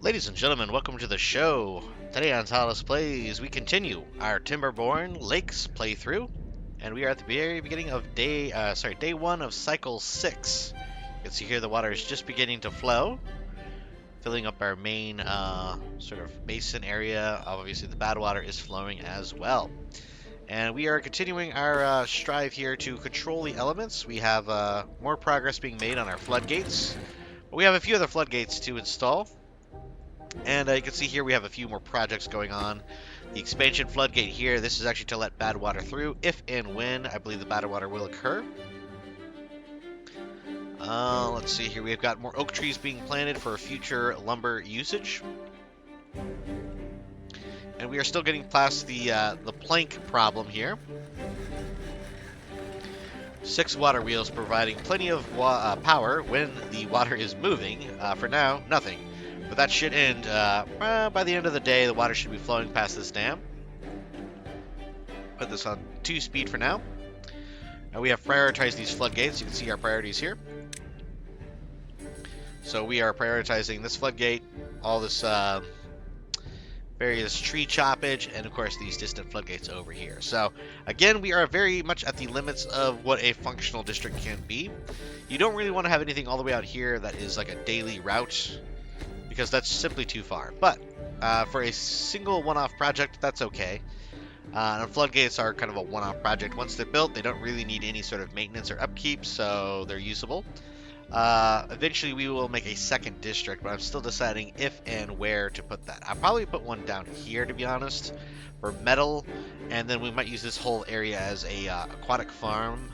Ladies and gentlemen, welcome to the show. Today on Tallidus Plays, we continue our Timberborn Lakes playthrough, and we are at the very beginning of day one of cycle 6. You can see here the water is just beginning to flow, filling up our main sort of basin area. Obviously, the bad water is flowing as well. And we are continuing our strive here to control the elements. We have more progress being made on our floodgates. We have a few other floodgates to install. And you can see here we have a few more projects going on. The expansion floodgate here, this is actually to let bad water through if and when I believe the bad water will occur. Let's see here, we've got more oak trees being planted for future lumber usage. And we are still getting past the plank problem here. 6 water wheels providing plenty of power when the water is moving. For now, nothing. But that should end, by the end of the day, the water should be flowing past this dam. Put this on 2 speed for now. And we have prioritized these floodgates. You can see our priorities here. So we are prioritizing this floodgate, all this various tree choppage, and of course these distant floodgates over here. So again, we are very much at the limits of what a functional district can be. You don't really want to have anything all the way out here that is like a daily route, because that's simply too far. But for a single one-off project, that's okay. And floodgates are kind of a one-off project. Once they're built, they don't really need any sort of maintenance or upkeep, so they're usable. Eventually, we will make a second district, but I'm still deciding if and where to put that. I'll probably put one down here, to be honest, for metal, and then we might use this whole area as a aquatic farm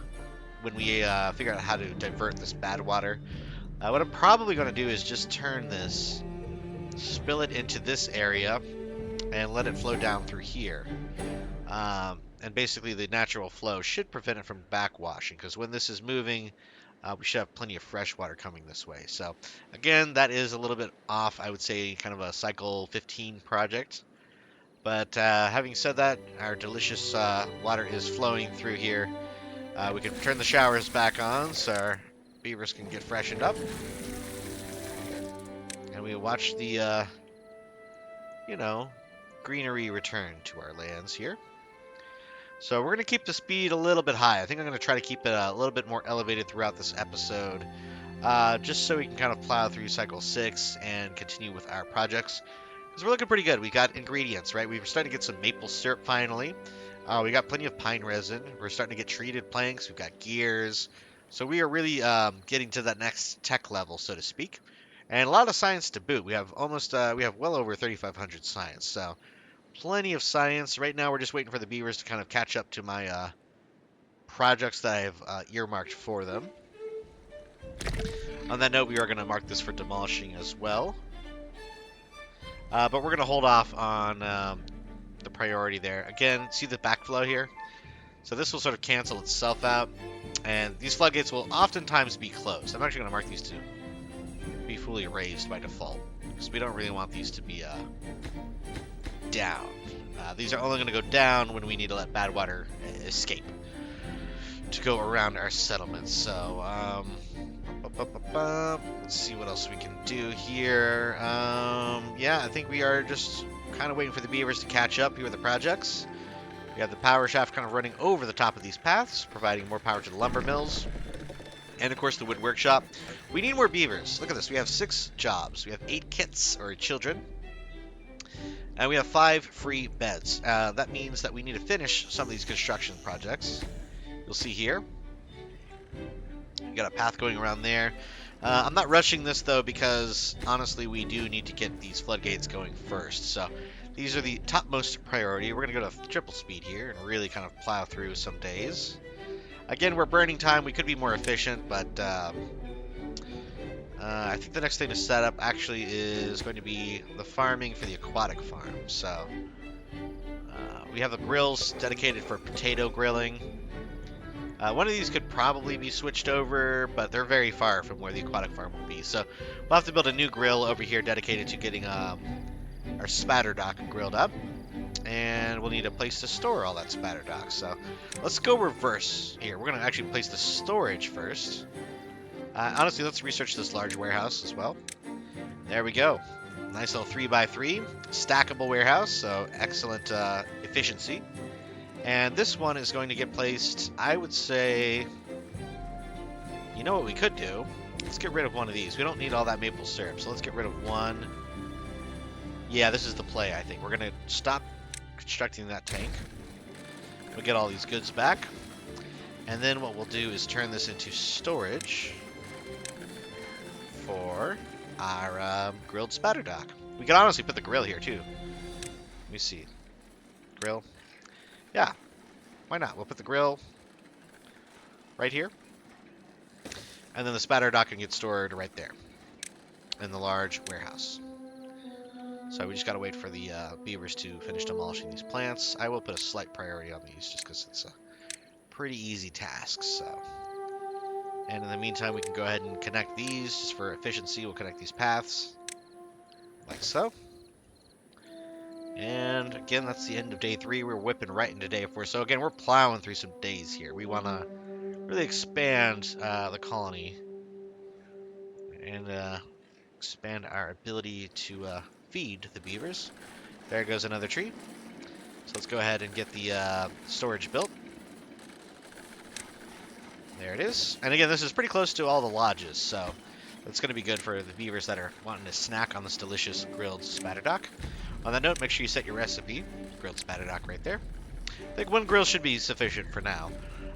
when we figure out how to divert this bad water. What I'm probably going to do is just turn this, spill it into this area, and let it flow down through here. And basically the natural flow should prevent it from backwashing, because when this is moving, we should have plenty of fresh water coming this way. So again, that is a little bit off, I would say, kind of a cycle 15 project. But having said that, our delicious water is flowing through here. We can turn the showers back on so our beavers can get freshened up. And we watch the, greenery return to our lands here. So we're going to keep the speed a little bit high. I think I'm going to try to keep it a little bit more elevated throughout this episode, just so we can kind of plow through cycle 6 and continue with our projects. Because we're looking pretty good. We got ingredients, right? We're starting to get some maple syrup finally. We got plenty of pine resin. We're starting to get treated planks. We've got gears. So we are really getting to that next tech level, so to speak. And a lot of science to boot. We have well over 3,500 science. So plenty of science. Right now we're just waiting for the beavers to kind of catch up to my projects that I have earmarked for them. On that note, we are going to mark this for demolishing as well. But we're going to hold off on the priority there. Again, see the backflow here? So this will sort of cancel itself out. And these floodgates will oftentimes be closed. I'm actually going to mark these to be fully raised by default, because we don't really want these to be down. These are only going to go down when we need to let bad water escape to go around our settlements. So let's see what else we can do here. Yeah, I think we are just kind of waiting for the beavers to catch up here with the projects. We have the power shaft kind of running over the top of these paths, providing more power to the lumber mills. And of course the wood workshop. We need more beavers. Look at this. We have 6 jobs. We have 8 kits, or children. And we have 5 free beds. That means that we need to finish some of these construction projects. You'll see here. We got a path going around there. I'm not rushing this though, because honestly we do need to get these floodgates going first. So these are the topmost priority. We're going to go to triple speed here and really kind of plow through some days. Again, we're burning time. We could be more efficient, but I think the next thing to set up actually is going to be the farming for the aquatic farm. So we have the grills dedicated for potato grilling. One of these could probably be switched over, but they're very far from where the aquatic farm will be. So we'll have to build a new grill over here dedicated to getting our Spadderdock grilled up. And we'll need a place to store all that Spadderdock. So let's go reverse here. We're going to actually place the storage first. Honestly, let's research this large warehouse as well. There we go. Nice little 3x3 stackable warehouse, so excellent efficiency. And this one is going to get placed, I would say, you know what we could do? Let's get rid of one of these. We don't need all that maple syrup, so let's get rid of one. Yeah, this is the play, I think. We're going to stop constructing that tank. We'll get all these goods back. And then what we'll do is turn this into storage for our grilled Spadderdock. We could honestly put the grill here, too. Let me see. Grill. Yeah, why not? We'll put the grill right here. And then the Spadderdock can get stored right there in the large warehouse. So we just got to wait for the beavers to finish demolishing these plants. I will put a slight priority on these just because it's a pretty easy task. So, and in the meantime, we can go ahead and connect these just for efficiency. We'll connect these paths like so. And again, that's the end of day 3. We're whipping right into day 4. So again, we're plowing through some days here. We want to really expand the colony and expand our ability to feed the beavers. There goes another tree. So let's go ahead and get the storage built. There it is. And again, this is pretty close to all the lodges, so it's going to be good for the beavers that are wanting to snack on this delicious grilled Spadderdock. On that note, make sure you set your recipe. Grilled Spadderdock right there. I think one grill should be sufficient for now.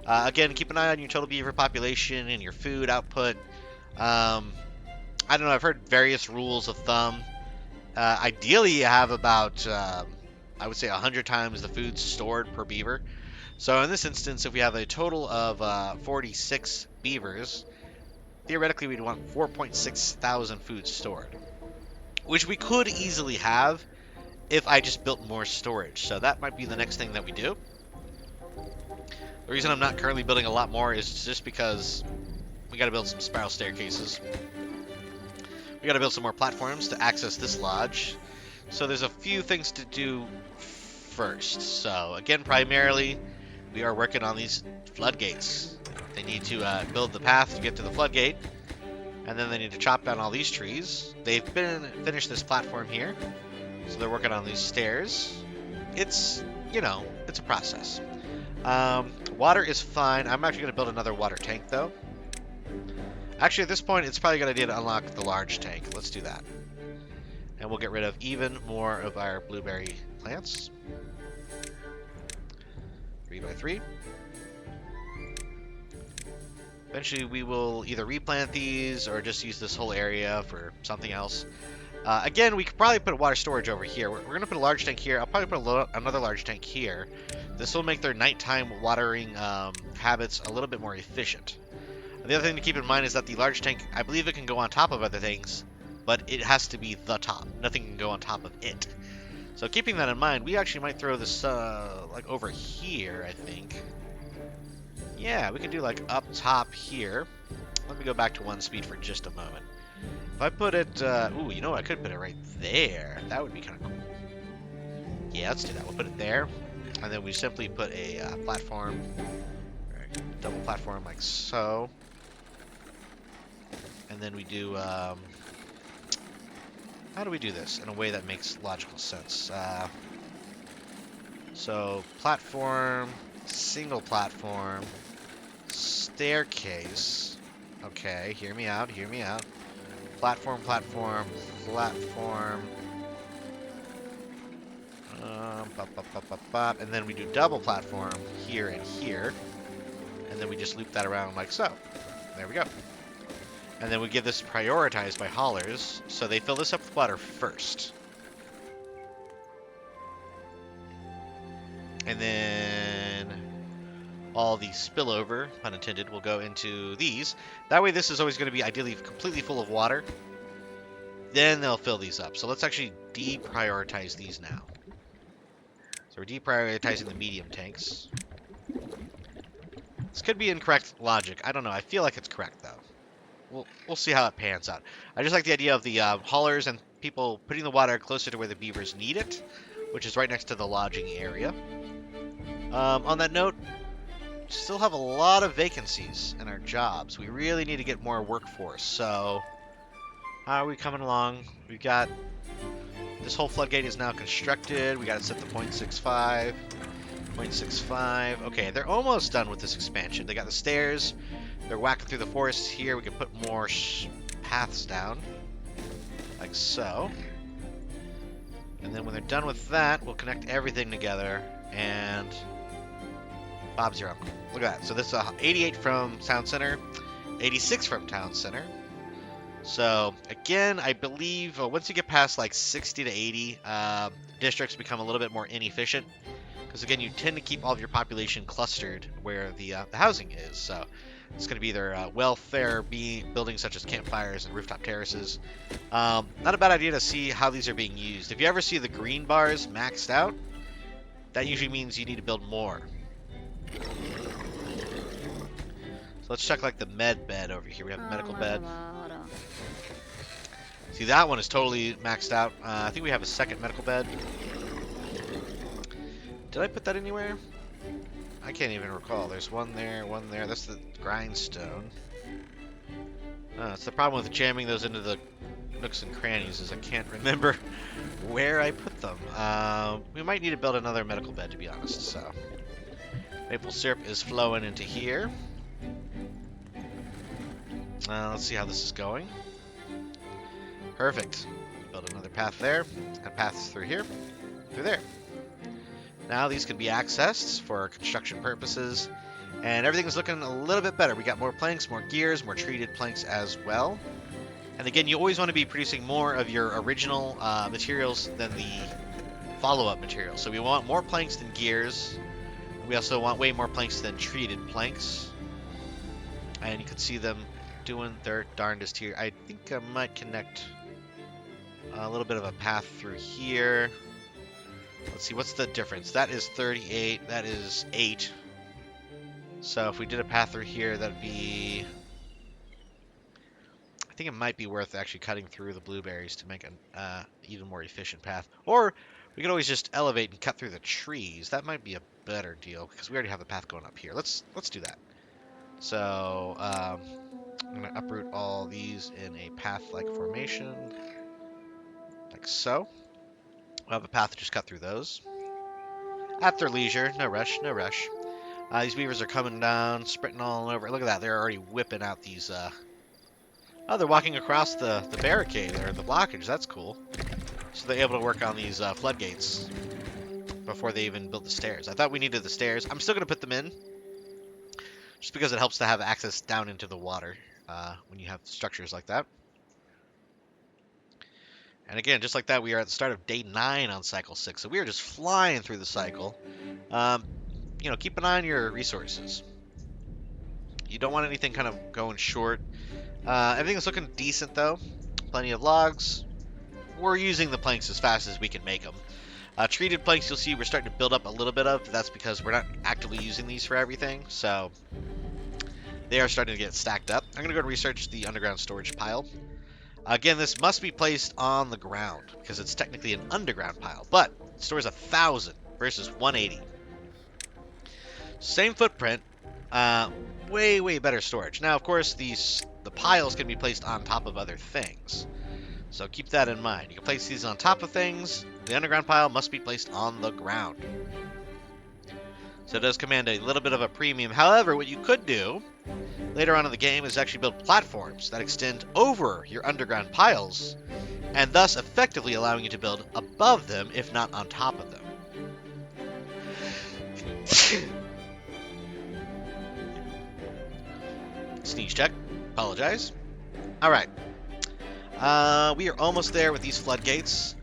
Again, keep an eye on your total beaver population and your food output. I don't know, I've heard various rules of thumb. Ideally, you have about, I would say, 100 times the food stored per beaver. So in this instance, if we have a total of 46 beavers, theoretically we'd want 4.6 thousand food stored, which we could easily have if I just built more storage. So that might be the next thing that we do. The reason I'm not currently building a lot more is just because we got to build some spiral staircases. We got to build some more platforms to access this lodge. So there's a few things to do first. So again, primarily, we are working on these floodgates. They need to build the path to get to the floodgate, and then they need to chop down all these trees. They've finished this platform here, so they're working on these stairs. It's, you know, it's a process. Water is fine. I'm actually going to build another water tank, though. Actually, at this point, it's probably a good idea to unlock the large tank. Let's do that. And we'll get rid of even more of our blueberry plants. 3x3. Eventually, we will either replant these or just use this whole area for something else. Again, we could probably put a water storage over here. We're going to put a large tank here. I'll probably put another large tank here. This will make their nighttime watering habits a little bit more efficient. The other thing to keep in mind is that the large tank, I believe it can go on top of other things, but it has to be the top. Nothing can go on top of it. So keeping that in mind, we actually might throw this like over here, I think. Yeah, we can do like up top here. Let me go back to 1 speed for just a moment. If I put it, ooh, you know what? I could put it right there. That would be kind of cool. Yeah, let's do that. We'll put it there. And then we simply put a platform, double platform like so. And then we do, how do we do this in a way that makes logical sense? So, platform, single platform, staircase. Okay, hear me out, hear me out. Platform, platform, platform. And then we do double platform here and here. And then we just loop that around like so. There we go. And then we give this prioritized by haulers, so they fill this up with water first. And then all the spillover, pun intended, will go into these. That way this is always going to be ideally completely full of water. Then they'll fill these up. So let's actually deprioritize these now. So we're deprioritizing the medium tanks. This could be incorrect logic. I don't know. I feel like it's correct, though. We'll see how it pans out. I just like the idea of the haulers and people putting the water closer to where the beavers need it, which is right next to the lodging area. On that note, still have a lot of vacancies in our jobs. We really need to get more workforce, so How are we coming along? We've got this whole floodgate is now constructed. We got it set to 0.65. 0.65. Okay, they're almost done with this expansion. They got the stairs. They're whacking through the forests here. We can put more paths down, like so. And then when they're done with that, we'll connect everything together, and Bob's your uncle. Look at that. So this is 88 from Town Center, 86 from Town Center. So again, I believe once you get past like 60 to 80, districts become a little bit more inefficient. Because again, you tend to keep all of your population clustered where the housing is. So it's going to be either welfare buildings such as campfires and rooftop terraces. Not a bad idea to see how these are being used. If you ever see the green bars maxed out, that usually means you need to build more. So let's check like the med bed over here. We have a medical bed. See, that one is totally maxed out. I think we have a second medical bed. Did I put that anywhere? I can't even recall. There's one there, one there. That's the grindstone. It's the problem with jamming those into the nooks and crannies is I can't remember where I put them. We might need to build another medical bed, to be honest. So maple syrup is flowing into here. Let's see how this is going. Perfect. Build another path there, and paths through here, through there. Now these can be accessed for construction purposes, and everything's looking a little bit better. We got more planks, more gears, more treated planks as well. And again, you always want to be producing more of your original materials than the follow-up materials. So we want more planks than gears. We also want way more planks than treated planks. And you can see them doing their darndest here. I think I might connect a little bit of a path through here. Let's see, what's the difference? That is 38, that is 8. So if we did a path through here, that'd be... I think it might be worth actually cutting through the blueberries to make an even more efficient path. Or we could always just elevate and cut through the trees. That might be a better deal, because we already have the path going up here. Let's do that. So I'm going to uproot all these in a path-like formation, like so. We'll have a path to just cut through those. At their leisure. No rush, no rush. These beavers are coming down, sprinting all over. Look at that. They're already whipping out these... Oh, they're walking across the barricade, or the blockage. That's cool. So they're able to work on these floodgates before they even build the stairs. I thought we needed the stairs. I'm still going to put them in, just because it helps to have access down into the water when you have structures like that. And again, just like that, we are at the start of day 9 on cycle 6. So we are just flying through the cycle. You know, keep an eye on your resources. You don't want anything kind of going short. Everything's looking decent, though. Plenty of logs. We're using the planks as fast as we can make them. Treated planks, you'll see we're starting to build up a little bit of. That's because we're not actively using these for everything. So they are starting to get stacked up. I'm going to go and research the underground storage pile. Again, this must be placed on the ground because it's technically an underground pile, but it stores 1,000 versus 180. Same footprint, way better storage. Now, of course, the piles can be placed on top of other things, so keep that in mind. You can place these on top of things. The underground pile must be placed on the ground, so it does command a little bit of a premium. However, what you could do later on in the game is actually build platforms that extend over your underground piles, and thus effectively allowing you to build above them, if not on top of them. Sneeze check. Apologize. Alright. We are almost there with these floodgates.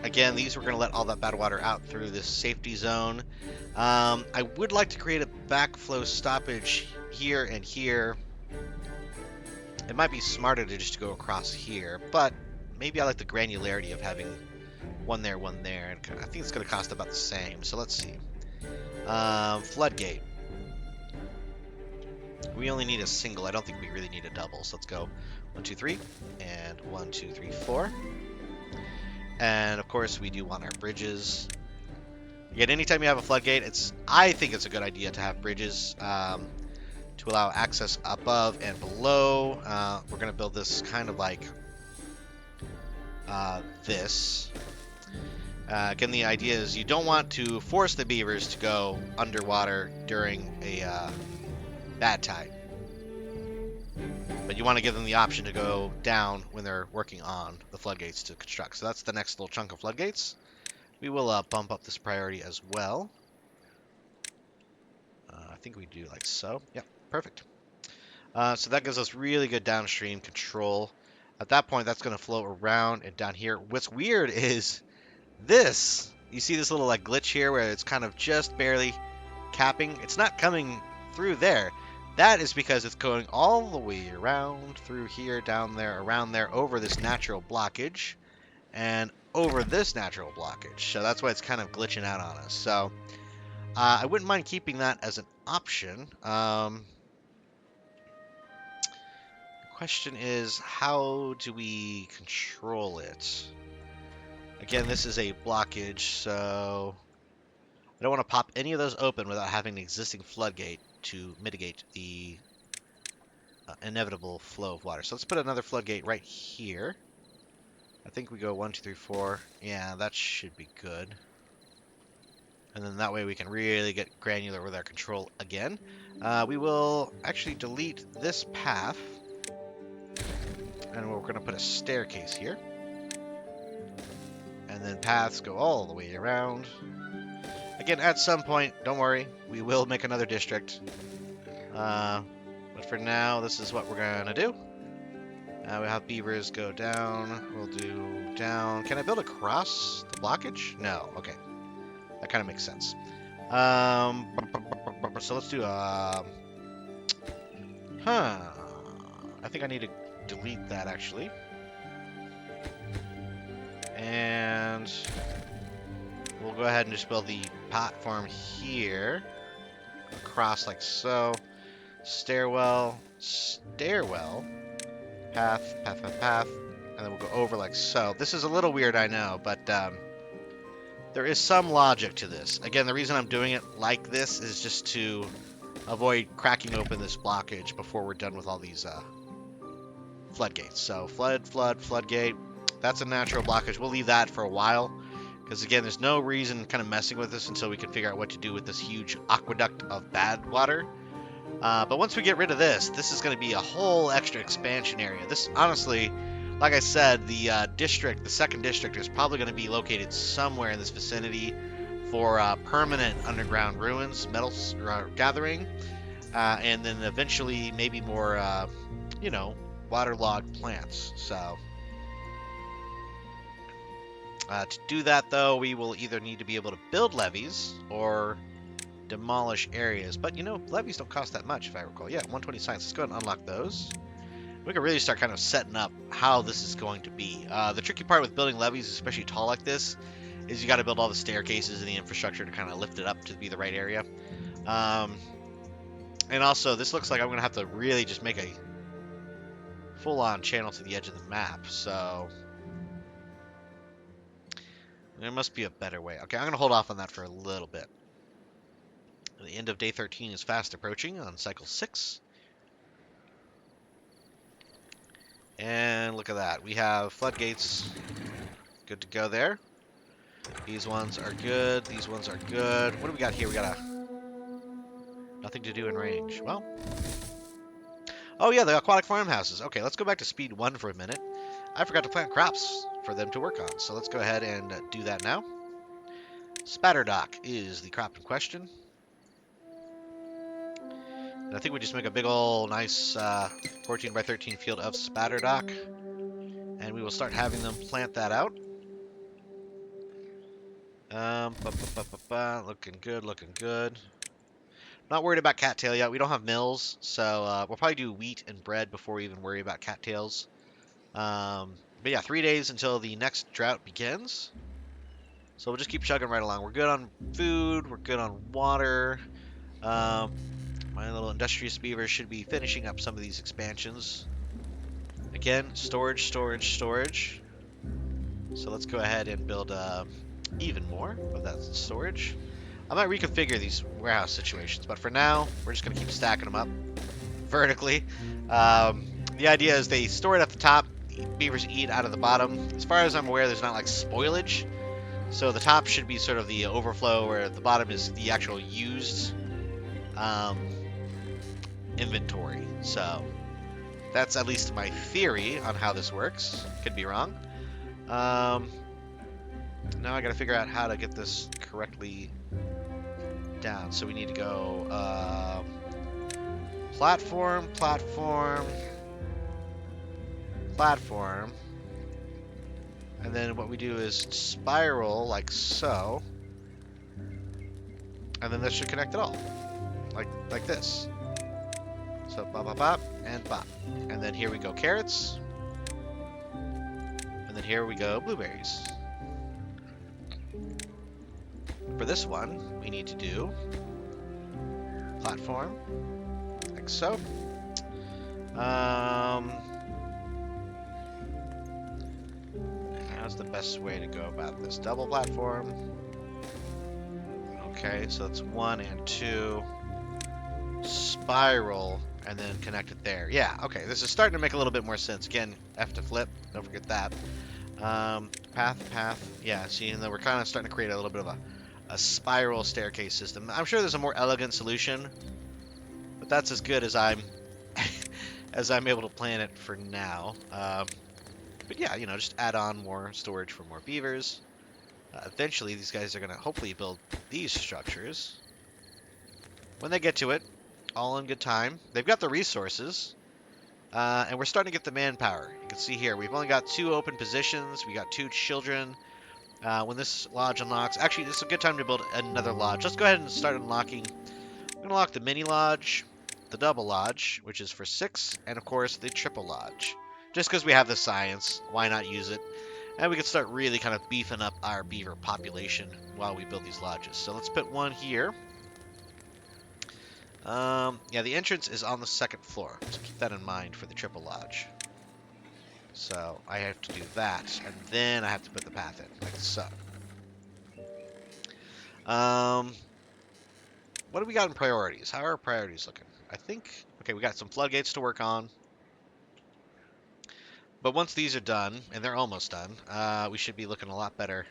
Again, these we're going to let all that bad water out through this safety zone. I would like to create a backflow stoppage here and here. It might be smarter to just go across here, but maybe I like the granularity of having one there, and I think it's going to cost about the same. So let's see. Floodgate. We only need a single. I don't think we really need a double. So let's go 1, 2, 3, and 1, 2, 3, 4. And of course, we do want our bridges. Again, anytime you have a floodgate, I think it's a good idea to have bridges to allow access above and below. We're going to build this kind of like this. Again, the idea is you don't want to force the beavers to go underwater during a bad tide, but you want to give them the option to go down when they're working on the floodgates to construct. So that's the next little chunk of floodgates. We will bump up this priority as well. I think we do like so. Yep, perfect. So that gives us really good downstream control. At that point, that's going to flow around and down here. What's weird is this. You see this little like glitch here where it's kind of just barely capping. It's not coming through there. That is because it's going all the way around through here, down there, around there, over this natural blockage, and over this natural blockage. So that's why it's kind of glitching out on us. So I wouldn't mind keeping that as an option. Question is, how do we control it? Again, this is a blockage, so I don't want to pop any of those open without having an existing floodgate to mitigate the inevitable flow of water. So let's put another floodgate right here. I think we go 1, 2, 3, 4. Yeah, that should be good. And then that way we can really get granular with our control again. We will actually delete this path. And we're going to put a staircase here. And then paths go all the way around. Again, at some point, don't worry, we will make another district. But for now, this is what we're going to do. We have beavers go down. We'll do down. Can I build across the blockage? No. Okay. That kind of makes sense. So let's do I think I need to delete that actually. And we'll go ahead and just build the platform here across like so. Stairwell, stairwell, path, path, path, path, and then we'll go over like so. This is a little weird, I know, but there is some logic to this. Again, the reason I'm doing it like this is just to avoid cracking open this blockage before we're done with all these floodgates. So floodgate. That's a natural blockage. We'll leave that for a while because again, there's no reason kind of messing with this until we can figure out what to do with this huge aqueduct of bad water. But once we get rid of this, this is going to be a whole extra expansion area. This, honestly, like I said, the district, the second district, is probably going to be located somewhere in this vicinity for permanent underground ruins, metal gathering, and then eventually maybe more, you know, waterlogged plants. So to do that, though, we will either need to be able to build levees or demolish areas. But, you know, levees don't cost that much, if I recall. Yeah, 120 science. Let's go ahead and unlock those. We can really start kind of setting up how this is going to be. The tricky part with building levees, especially tall like this, is you got to build all the staircases and the infrastructure to kind of lift it up to be the right area. And also, this looks like I'm going to have to really just make a full-on channel to the edge of the map. So there must be a better way. Okay, I'm going to hold off on that for a little bit. The end of day 13 is fast approaching on cycle 6. And look at that. We have floodgates good to go there. These ones are good. These ones are good. What do we got here? We got nothing to do in range. Well. Oh, yeah, the aquatic farmhouses. Okay, let's go back to speed 1 for a minute. I forgot to plant crops for them to work on. So let's go ahead and do that now. Spadderdock is the crop in question. And I think we just make a big ol' nice 14 by 13 field of Spadderdock. And we will start having them plant that out. Looking good, looking good. Not worried about cattail yet. We don't have mills, so we'll probably do wheat and bread before we even worry about cattails. But yeah, 3 days until the next drought begins. So we'll just keep chugging right along. We're good on food. We're good on water. My little industrious beavers should be finishing up some of these expansions. Again, storage, storage, storage. So let's go ahead and build even more of that storage. I might reconfigure these warehouse situations, but for now, we're just going to keep stacking them up vertically. The idea is they store it at the top. beavers eat out of the bottom. As far as I'm aware, there's not like spoilage. So the top should be sort of the overflow, where the bottom is the actual used inventory. So that's at least my theory on how this works. Could be wrong. Now I gotta figure out how to get this correctly down. So we need to go platform, platform, platform. And then what we do is spiral like so. And then that should connect it all. Like this. So bop, bop, bop, and bop. And then here we go carrots. And then here we go blueberries. For this one, we need to do platform, like so. How's the best way to go about this? Double platform. Okay, so that's 1 and 2. Spiral, and then connect it there. Yeah, okay, this is starting to make a little bit more sense. Again, F to flip, don't forget that. Path. Yeah, see, and then we're kind of starting to create a little bit of a spiral staircase system. I'm sure there's a more elegant solution, but that's as good as I'm as I'm able to plan it for now. But yeah, you know, just add on more storage for more beavers. Eventually, these guys are going to hopefully build these structures. When they get to it, all in good time. They've got the resources, and we're starting to get the manpower. You can see here, we've only got 2 open positions. We got 2 children. When this lodge unlocks, actually, this is a good time to build another lodge. Let's go ahead and start unlocking. We're going to unlock the mini lodge, the double lodge, which is for 6, and of course, the triple lodge. Just because we have the science, why not use it? And we can start really kind of beefing up our beaver population while we build these lodges. So let's put one here. Yeah, the entrance is on the 2nd floor, so keep that in mind for the triple lodge. So I have to do that, and then I have to put the path in, like so. What do we got in priorities? How are our priorities looking? I think, okay, we got some floodgates to work on. But once these are done, and they're almost done, we should be looking a lot better.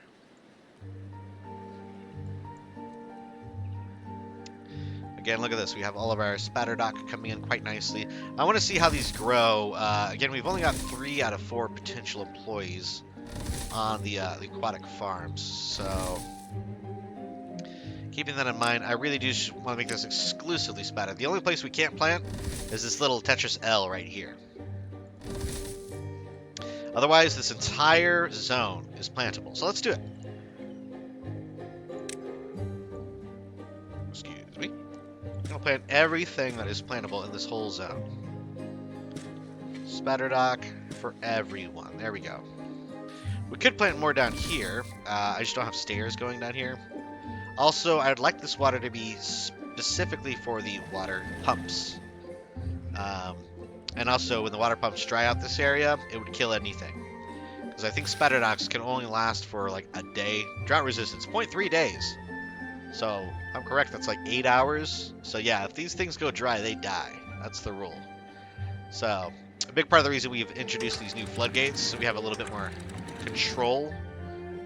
Again, look at this. We have all of our Spadderdock coming in quite nicely. I want to see how these grow. Again, we've only got 3 out of 4 potential employees on the aquatic farms. So, keeping that in mind, I really do want to make this exclusively Spadder. The only place we can't plant is this little Tetris L right here. Otherwise, this entire zone is plantable. So let's do it. Excuse me. I'm going to plant everything that is plantable in this whole zone. Spadderdock for everyone. There we go. We could plant more down here. I just don't have stairs going down here. Also, I'd like this water to be specifically for the water pumps. And also, when the water pumps dry out this area, it would kill anything. Because I think Spadderdocks can only last for like a day. Drought resistance, 0.3 days. So, I'm correct, that's like 8 hours. So yeah, if these things go dry, they die. That's the rule. So, a big part of the reason we've introduced these new floodgates, so we have a little bit more control.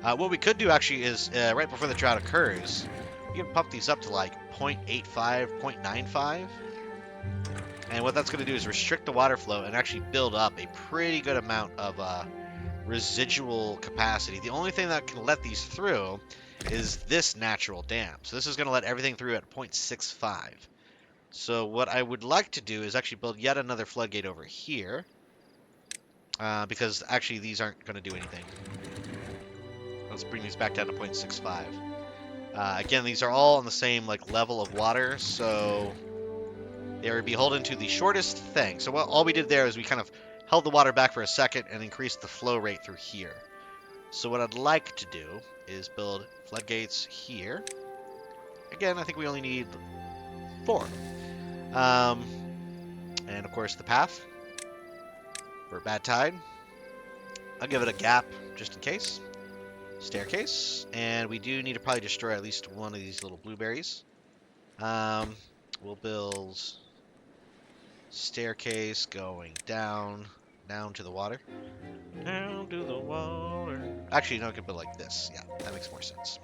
What we could do actually is, right before the drought occurs, we can pump these up to like 0.85, 0.95. And what that's going to do is restrict the water flow and actually build up a pretty good amount of residual capacity. The only thing that can let these through is this natural dam. So this is going to let everything through at 0.65. So what I would like to do is actually build yet another floodgate over here. Because actually these aren't going to do anything. Let's bring these back down to 0.65. Again, these are all on the same like level of water, so they are beholden to the shortest thing. So all we did there is we kind of held the water back for a second and increased the flow rate through here. So what I'd like to do is build floodgates here. Again, I think we only need 4. And of course the path for bad tide. I'll give it a gap just in case. Staircase. And we do need to probably destroy at least one of these little blueberries. We'll build staircase going down down to the water. Down to the water. Actually, no, I could put it like this. Yeah, that makes more sense.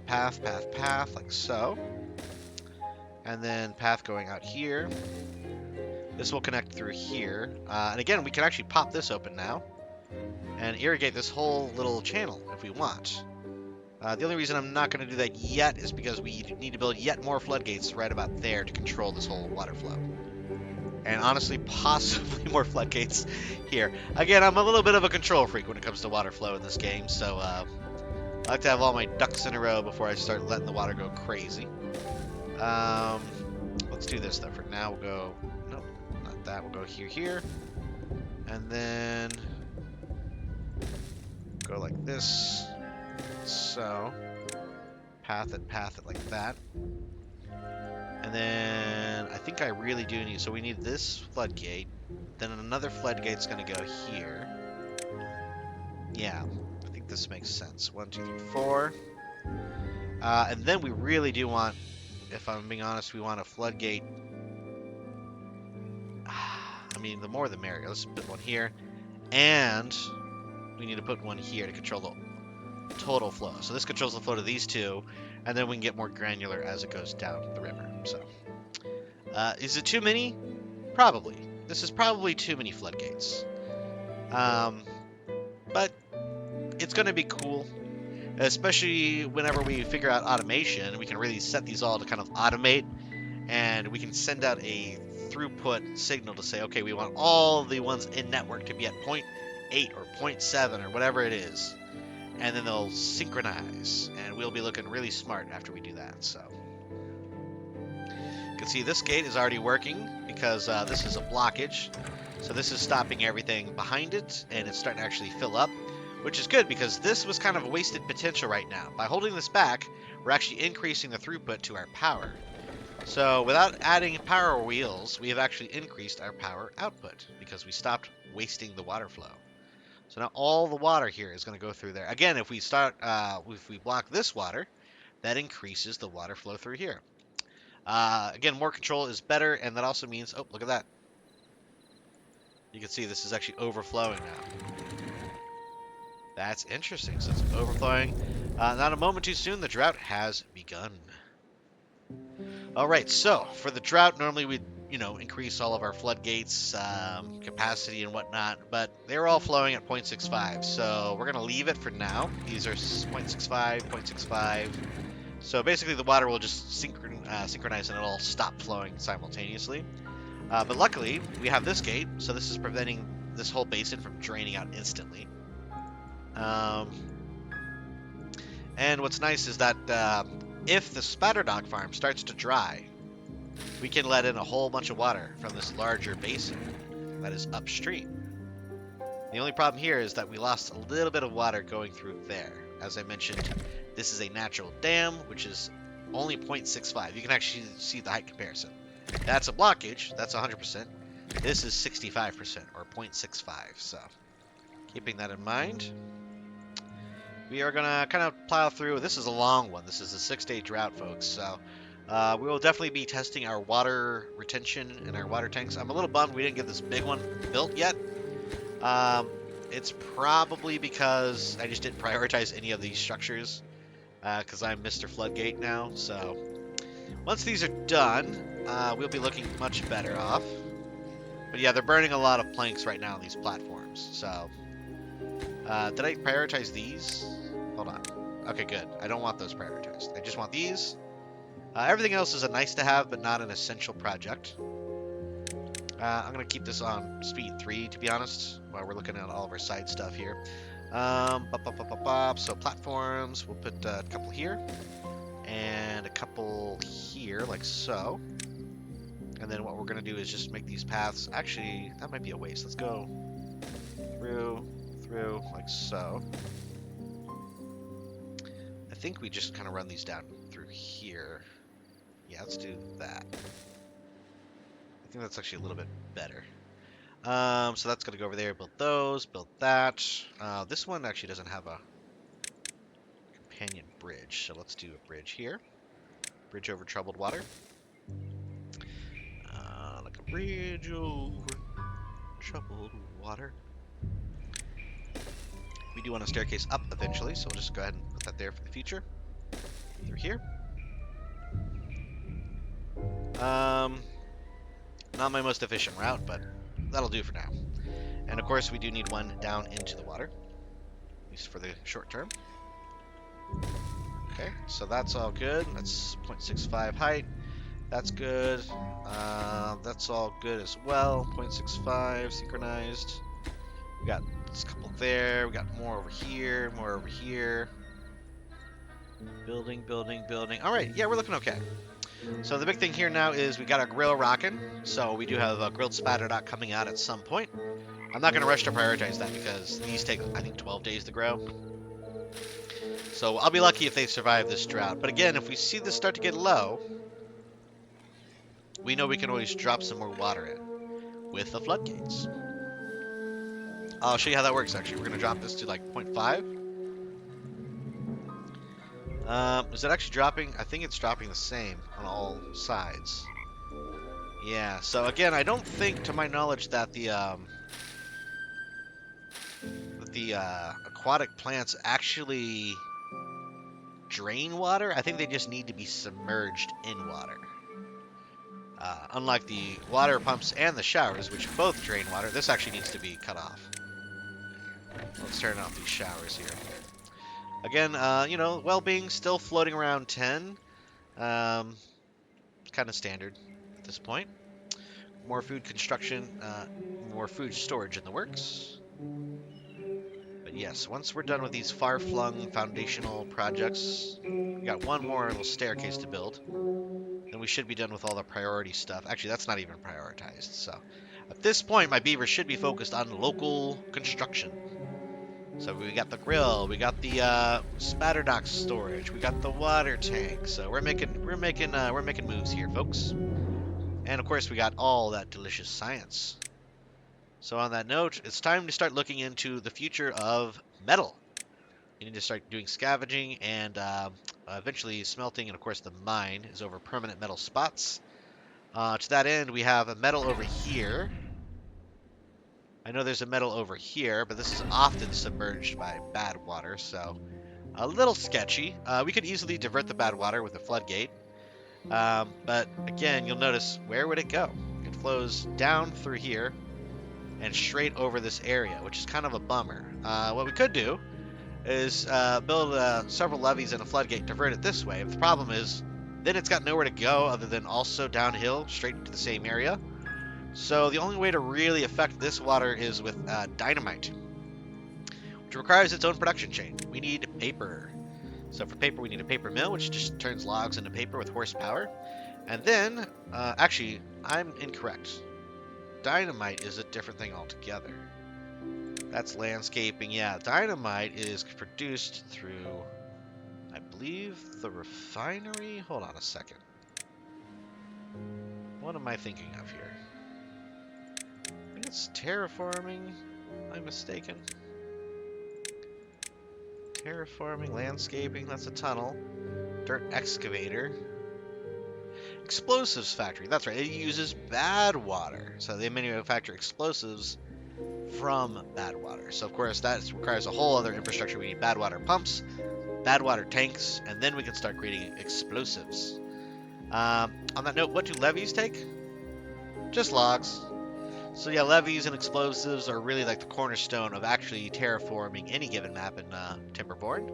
Path, path, path, like so. And then path going out here. This will connect through here. And again, we can actually pop this open now and irrigate this whole little channel if we want. The only reason I'm not going to do that yet is because we need to build yet more floodgates right about there to control this whole water flow. And honestly, possibly more floodgates here. Again, I'm a little bit of a control freak when it comes to water flow in this game, so I like to have all my ducks in a row before I start letting the water go crazy. Let's do this, though. For now, we'll go... Nope, not that. We'll go here, here. And then... go like this. So... path it like that. And then I think I really do need... So we need this floodgate. Then another floodgate's going to go here. Yeah, I think this makes sense. 1, 2, 3, 4. And then we really do want... If I'm being honest, we want a floodgate. I mean, the more the merrier. Let's put one here. And we need to put one here to control the total flow. So this controls the flow to these two, and then we can get more granular as it goes down the river. So, is it too many? Probably. This is probably too many floodgates. But it's going to be cool. Especially whenever we figure out automation, we can really set these all to kind of automate, and we can send out a throughput signal to say, okay, we want all the ones in network to be at 0.8 or 0.7 or whatever it is, and then they'll synchronize, and we'll be looking really smart after we do that. So you can see this gate is already working because this is a blockage, so this is stopping everything behind it, and it's starting to actually fill up. Which is good, because this was kind of a wasted potential right now. By holding this back, we're actually increasing the throughput to our power. So without adding power wheels, we have actually increased our power output, because we stopped wasting the water flow. So now all the water here is going to go through there. Again, if we block this water, that increases the water flow through here. Again, more control is better, and that also means, oh, look at that. You can see this is actually overflowing now. That's interesting. So it's overflowing. Not a moment too soon, the drought has begun. All right, so for the drought, normally we'd, increase all of our floodgates, capacity and whatnot, but they're all flowing at 0.65, so we're going to leave it for now. These are 0.65, 0.65. So basically the water will just synchronize and it'll all stop flowing simultaneously. But luckily, we have this gate, so this is preventing this whole basin from draining out instantly. And what's nice is that if the Spadderdock farm starts to dry, we can let in a whole bunch of water from this larger basin that is upstream. The only problem here is that we lost a little bit of water going through there. As I mentioned, this is a natural dam, which is only 0.65. You can actually see the height comparison. That's a blockage, that's 100%. This is 65%, or 0.65, so keeping that in mind. We are going to kind of plow through. This is a long one. This is a 6-day drought, folks. So we will definitely be testing our water retention and our water tanks. I'm a little bummed we didn't get this big one built yet. It's probably because I just didn't prioritize any of these structures because I'm Mr. Floodgate now. So once these are done, we'll be looking much better off. But yeah, they're burning a lot of planks right now on these platforms. So did I prioritize these? Hold on. Okay, good. I don't want those prioritized. I just want these. Everything else is a nice to have, but not an essential project. I'm going to keep this on speed 3, to be honest, while we're looking at all of our side stuff here. So platforms, we'll put a couple here, and a couple here, like so. And then what we're going to do is just make these paths. Actually, that might be a waste. Let's go through, like so. I think we just kind of run these down through here. Yeah, let's do that. I think that's actually a little bit better. So that's going to go over there, build those, build that. This one actually doesn't have a companion bridge, so let's do a bridge here. Bridge over troubled water. Like a bridge over troubled water. We do want a staircase up eventually, so we'll just go ahead and put that there for the future. Through here. Not my most efficient route, but that'll do for now. And of course, we do need one down into the water, at least for the short term. Okay, so that's all good. That's 0.65 height. That's good. That's all good as well. 0.65 synchronized. We got a couple there. We got more over here. More over here. Building, building, building. All right, yeah, we're looking okay. So the big thing here now is we got our grill rocking. So we do have a grilled Spadderdock coming out at some point. I'm not going to rush to prioritize that because these take, I think, 12 days to grow. So I'll be lucky if they survive this drought. But again, if we see this start to get low, we know we can always drop some more water in with the floodgates. I'll show you how that works, actually. We're going to drop this to like 0.5. Is it actually dropping? I think it's dropping the same on all sides. Yeah, so again, I don't think, to my knowledge, that the aquatic plants actually drain water. I think they just need to be submerged in water. Unlike the water pumps and the showers, which both drain water, this actually needs to be cut off. Let's turn off these showers here. Again, you know, well-being still floating around 10. Kind of standard at this point. More food construction, more food storage in the works. But yes, once we're done with these far-flung foundational projects, we got one more little staircase to build. Then we should be done with all the priority stuff. Actually, that's not even prioritized. So at this point, my beavers should be focused on local construction. So we got the grill, we got the Spadderdock storage, we got the water tank. So we're making moves here, folks. And of course, we got all that delicious science. So on that note, it's time to start looking into the future of metal. You need to start doing scavenging and eventually smelting, and of course the mine is over permanent metal spots. To that end, we have a metal over here. I know there's a metal over here, but this is often submerged by bad water, so a little sketchy. We could easily divert the bad water with a floodgate. But again, you'll notice, where would it go? It flows down through here and straight over this area, which is kind of a bummer. What we could do is build several levees and a floodgate, divert it this way. But the problem is, then it's got nowhere to go other than also downhill, straight into the same area. So the only way to really affect this water is with dynamite, which requires its own production chain. We need paper. So for paper, we need a paper mill, which just turns logs into paper with horsepower. And then, actually, I'm incorrect. Dynamite is a different thing altogether. That's landscaping. Yeah, dynamite is produced through, I believe, the refinery. Hold on a second. What am I thinking of here? I think it's terraforming. Am I mistaken? Terraforming, landscaping, that's a tunnel. Dirt excavator. Explosives factory, that's right. It uses bad water. So they manufacture explosives from bad water. So of course that requires a whole other infrastructure. We need bad water pumps, bad water tanks, and then we can start creating explosives. On that note, what do levees take? Just logs. So yeah, levees and explosives are really like the cornerstone of actually terraforming any given map in Timberborn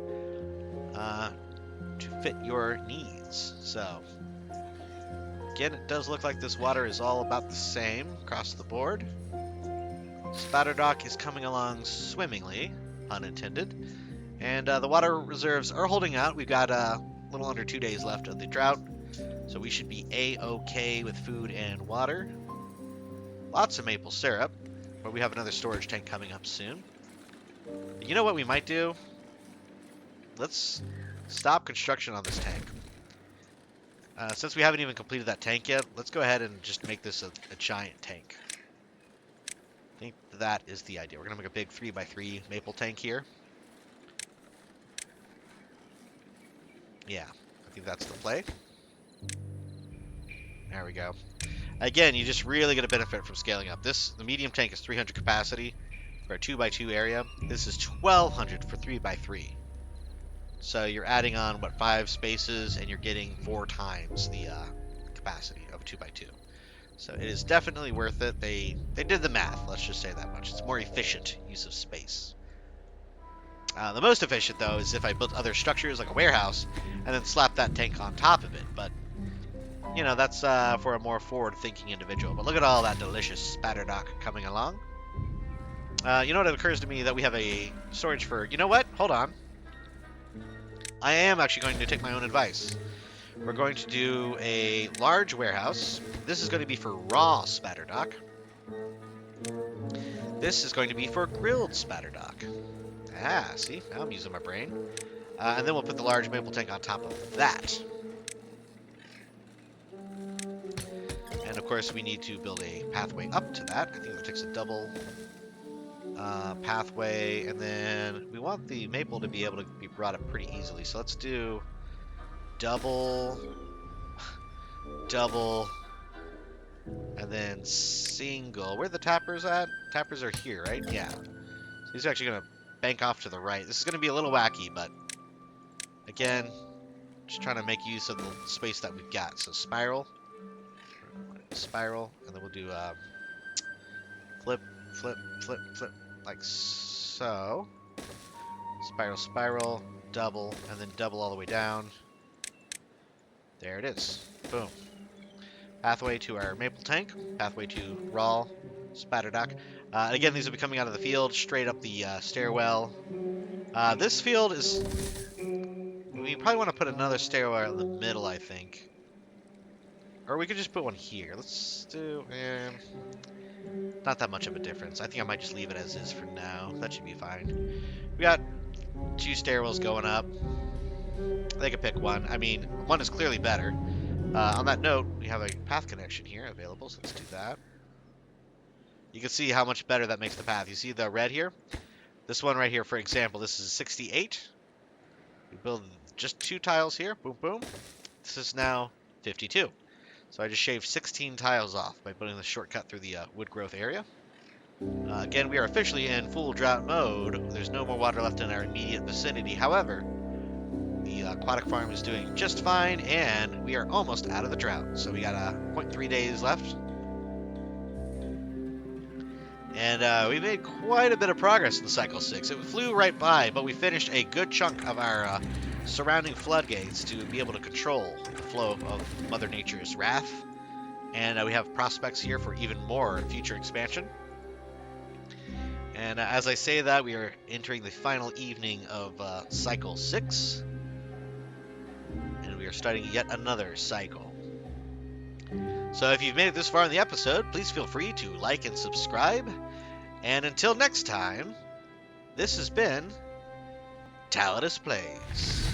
to fit your needs. So again, it does look like this water is all about the same across the board. Spadderdock is coming along swimmingly, pun intended, and the water reserves are holding out. We've got a little under 2 days left of the drought, so we should be a-okay with food and water. Lots of maple syrup, but we have another storage tank coming up soon. You know what we might do? Let's stop construction on this tank. Since we haven't even completed that tank yet, let's go ahead and just make this a giant tank. I think that is the idea. We're going to make a big 3x3 maple tank here. Yeah, I think that's the play. There we go. Again, you just really get a benefit from scaling up. The medium tank is 300 capacity for a 2x2 area. This is 1200 for 3x3. So you're adding on, what, 5 spaces, and you're getting 4 times the capacity of a 2x2. So it is definitely worth it. They did the math, let's just say that much. It's more efficient use of space. The most efficient, though, is if I built other structures like a warehouse and then slap that tank on top of it. But, you know, that's for a more forward-thinking individual. But look at all that delicious Spadderdock coming along. You know what, it occurs to me that we have a storage for... You know what? Hold on. I am actually going to take my own advice. We're going to do a large warehouse. This is going to be for raw Spadderdock. This is going to be for grilled Spadderdock. Ah, see? Now I'm using my brain. And then we'll put the large maple tank on top of that. And of course, we need to build a pathway up to that. I think that takes a double pathway. And then we want the maple to be able to be brought up pretty easily. So let's do double, double, and then single. Where are the tappers at? Tappers are here, right? Yeah. So these are actually going to bank off to the right. This is going to be a little wacky, but again, just trying to make use of the space that we've got. So spiral, spiral, and then we'll do flip, flip, flip, flip, like so. Spiral, spiral, double, and then double all the way down. There it is. Boom. Pathway to our maple tank. Pathway to raw Spadderdock. Again, these will be coming out of the field, straight up the stairwell. This field is... We probably want to put another stairwell in the middle, I think. Or we could just put one here. Let's do... not that much of a difference. I think I might just leave it as is for now. That should be fine. We got 2 stairwells going up. They could pick one. I mean, one is clearly better. On that note, we have a path connection here available, so let's do that. You can see how much better that makes the path. You see the red here? This one right here, for example, this is 68. We build just 2 tiles here. Boom, boom. This is now 52. So I just shaved 16 tiles off by putting the shortcut through the wood growth area. Again, we are officially in full drought mode. There's no more water left in our immediate vicinity. However, the aquatic farm is doing just fine, and we are almost out of the drought. So we got 0.3 days left. And we made quite a bit of progress in Cycle 6. It flew right by, but we finished a good chunk of our surrounding floodgates to be able to control the flow of Mother Nature's wrath. And we have prospects here for even more future expansion. And as I say that, we are entering the final evening of Cycle 6. And we are starting yet another cycle. So if you've made it this far in the episode, please feel free to like and subscribe. And until next time, this has been Tallidus Plays.